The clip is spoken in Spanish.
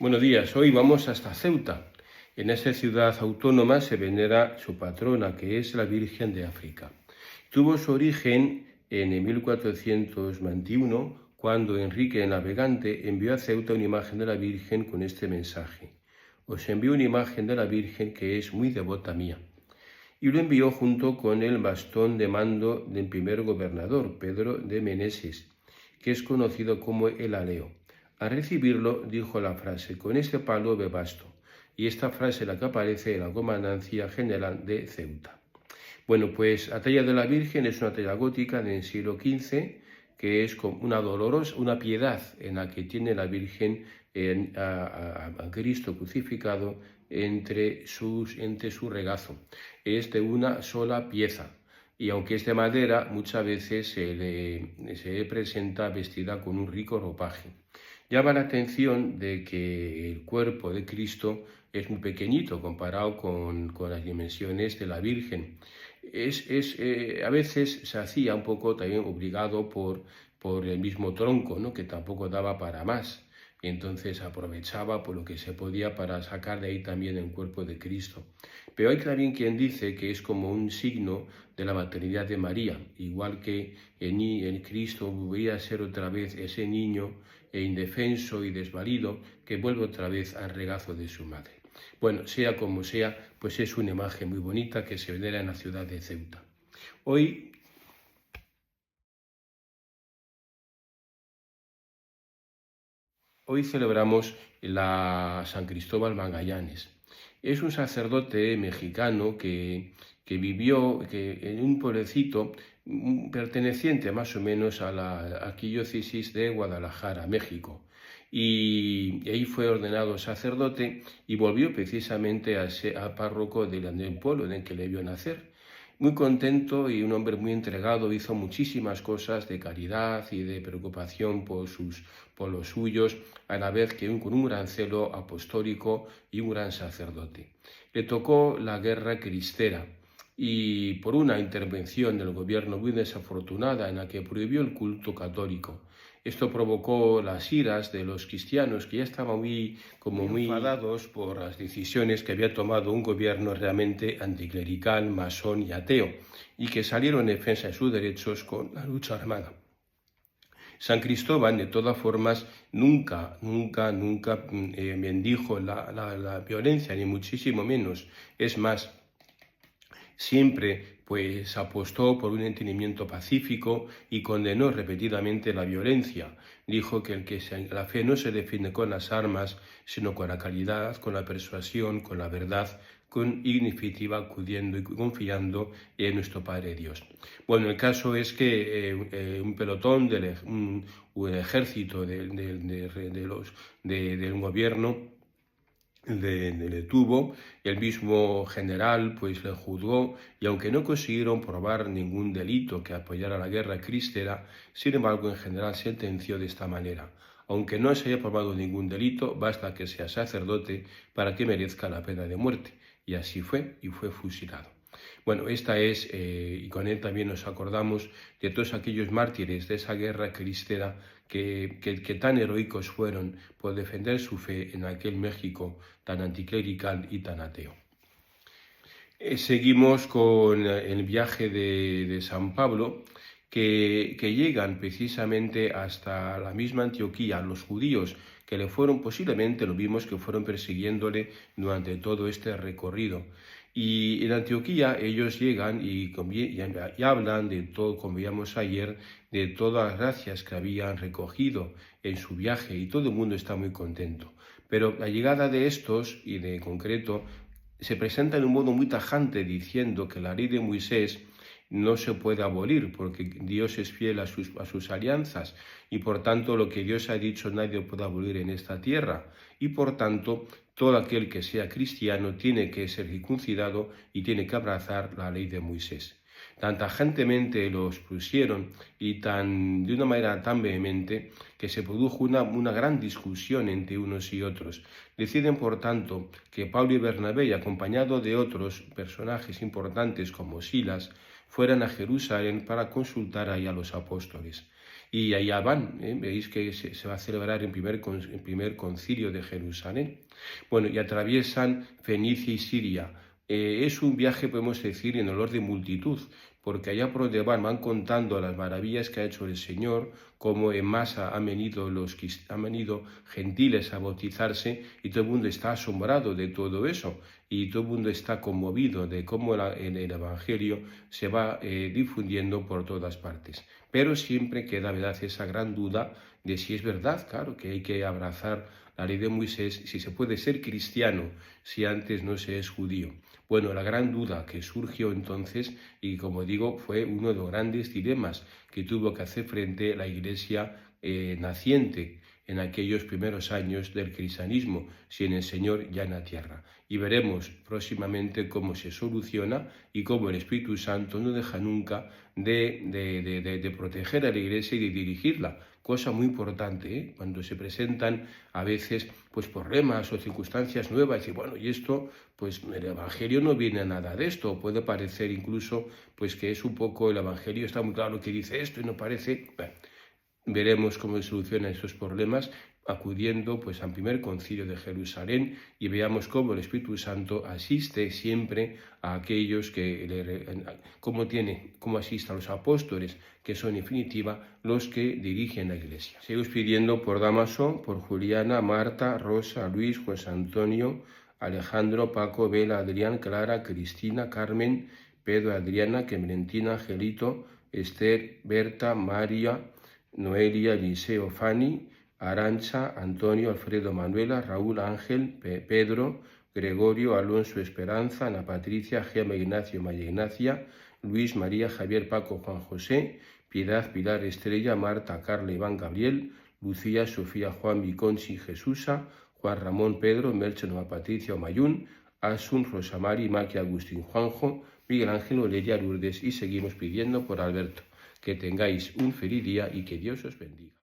Buenos días, hoy vamos hasta Ceuta. En esa ciudad autónoma se venera su patrona, que es la Virgen de África. Tuvo su origen en 1421, cuando Enrique el Navegante envió a Ceuta una imagen de la Virgen con este mensaje: os envío una imagen de la Virgen que es muy devota mía. Y lo envió junto con el bastón de mando del primer gobernador, Pedro de Meneses, que es conocido como el aleo. Al recibirlo dijo la frase: con este palo me basto. Y esta frase es la que aparece en la Comandancia General de Ceuta. Bueno, pues la talla de la Virgen es una talla gótica del siglo XV, que es como una piedad en la que tiene la Virgen a Cristo crucificado entre su regazo. Es de una sola pieza. Y aunque es de madera, muchas veces se le presenta vestida con un rico ropaje. Llama la atención de que el cuerpo de Cristo es muy pequeñito comparado con las dimensiones de la Virgen. A veces se hacía un poco también obligado por el mismo tronco, ¿no?, que tampoco daba para más. Y entonces aprovechaba por lo que se podía para sacar de ahí también el cuerpo de Cristo. Pero hay también quien dice que es como un signo de la maternidad de María, igual que en Cristo volvería a ser otra vez ese niño indefenso y desvalido que vuelve otra vez al regazo de su madre. Bueno, sea como sea, pues es una imagen muy bonita que se venera en la ciudad de Ceuta. Hoy celebramos a San Cristóbal Magallanes. Es un sacerdote mexicano que vivió en un pueblecito perteneciente más o menos a la arquidiócesis de Guadalajara, México. Y ahí fue ordenado sacerdote y volvió precisamente a párroco del pueblo en el que le vio nacer. Muy contento y un hombre muy entregado, hizo muchísimas cosas de caridad y de preocupación por los suyos, a la vez que con un gran celo apostólico y un gran sacerdote. Le tocó la guerra cristera y por una intervención del gobierno muy desafortunada en la que prohibió el culto católico. Esto provocó las iras de los cristianos, que ya estaban muy enfadados por las decisiones que había tomado un gobierno realmente anticlerical, masón y ateo, y que salieron en defensa de sus derechos con la lucha armada. San Cristóbal, de todas formas, nunca bendijo la violencia, ni muchísimo menos. Es más, siempre pues apostó por un entendimiento pacífico y condenó repetidamente la violencia. Dijo que la fe no se define con las armas, sino con la caridad, con la persuasión, con la verdad, y en definitiva acudiendo y confiando en nuestro Padre Dios. Bueno, el caso es que un pelotón un ejército del gobierno le detuvo, el mismo general pues le juzgó, y aunque no consiguieron probar ningún delito que apoyara la guerra cristera, sin embargo en general sentenció de esta manera: aunque no se haya probado ningún delito, basta que sea sacerdote para que merezca la pena de muerte. Y así fue, y fue fusilado. Bueno, y con él también nos acordamos de todos aquellos mártires de esa guerra cristera que tan heroicos fueron por defender su fe en aquel México tan anticlerical y tan ateo. Seguimos con el viaje de San Pablo, que llegan precisamente hasta la misma Antioquía los judíos, que le fueron, posiblemente lo vimos, que fueron persiguiéndole durante todo este recorrido. Y en Antioquía ellos llegan y hablan de todo, como veíamos ayer, de todas las gracias que habían recogido en su viaje, y todo el mundo está muy contento. Pero la llegada de estos, y de concreto, se presenta de un modo muy tajante, diciendo que la ley de Moisés no se puede abolir, porque Dios es fiel a sus alianzas, y por tanto lo que Dios ha dicho nadie lo puede abolir en esta tierra, y por tanto todo aquel que sea cristiano tiene que ser circuncidado y tiene que abrazar la ley de Moisés. Tan tajantemente los pusieron y de una manera tan vehemente que se produjo una gran discusión entre unos y otros. Deciden, por tanto, que Pablo y Bernabé, acompañados de otros personajes importantes como Silas, fueran a Jerusalén para consultar ahí a los apóstoles. Y allá van, veis que se va a celebrar el primer concilio de Jerusalén. Bueno, y atraviesan Fenicia y Siria. Es un viaje, podemos decir, en olor de multitud, porque allá por donde van contando las maravillas que ha hecho el Señor, cómo en masa han venido gentiles a bautizarse, y todo el mundo está asombrado de todo eso, y todo el mundo está conmovido de cómo el Evangelio se va difundiendo por todas partes. Pero siempre queda, ¿verdad?, esa gran duda de si es verdad, claro, que hay que abrazar la ley de Moisés, si se puede ser cristiano si antes no se es judío. Bueno, la gran duda que surgió entonces, y como digo, fue uno de los grandes dilemas que tuvo que hacer frente la Iglesia naciente en aquellos primeros años del cristianismo, si en el Señor ya en la tierra. Y veremos próximamente cómo se soluciona y cómo el Espíritu Santo no deja nunca de proteger a la Iglesia y de dirigirla. Cosa muy importante, cuando se presentan a veces pues problemas o circunstancias nuevas, y bueno, y esto, pues el Evangelio no viene a nada de esto, puede parecer incluso pues que es un poco, el Evangelio está muy claro que dice esto y no parece. Bueno, veremos cómo se solucionan esos problemas acudiendo pues al primer concilio de Jerusalén, y veamos cómo el Espíritu Santo asiste siempre a aquellos cómo asiste a los apóstoles, que son en definitiva los que dirigen la Iglesia. Seguimos pidiendo por Damaso, por Juliana, Marta, Rosa, Luis, José Antonio, Alejandro, Paco, Bela, Adrián, Clara, Cristina, Carmen, Pedro, Adriana, Clementina, Angelito, Esther, Berta, María, Noelia, Eliseo, Fanny, Arancha, Antonio, Alfredo, Manuela, Raúl, Ángel, Pedro, Gregorio, Alonso, Esperanza, Ana Patricia, Gema, Ignacio, María Ignacia, Luis, María, Javier, Paco, Juan José, Piedad, Pilar, Estrella, Marta, Carla, Iván, Gabriel, Lucía, Sofía, Juan, Viconchi, Jesusa, Juan Ramón, Pedro, Melchor, Ana Patricia, Omayún, Asun, Rosamari, Maqui, Agustín, Juanjo, Miguel Ángel, Oleria, Lourdes, y seguimos pidiendo por Alberto. Que tengáis un feliz día y que Dios os bendiga.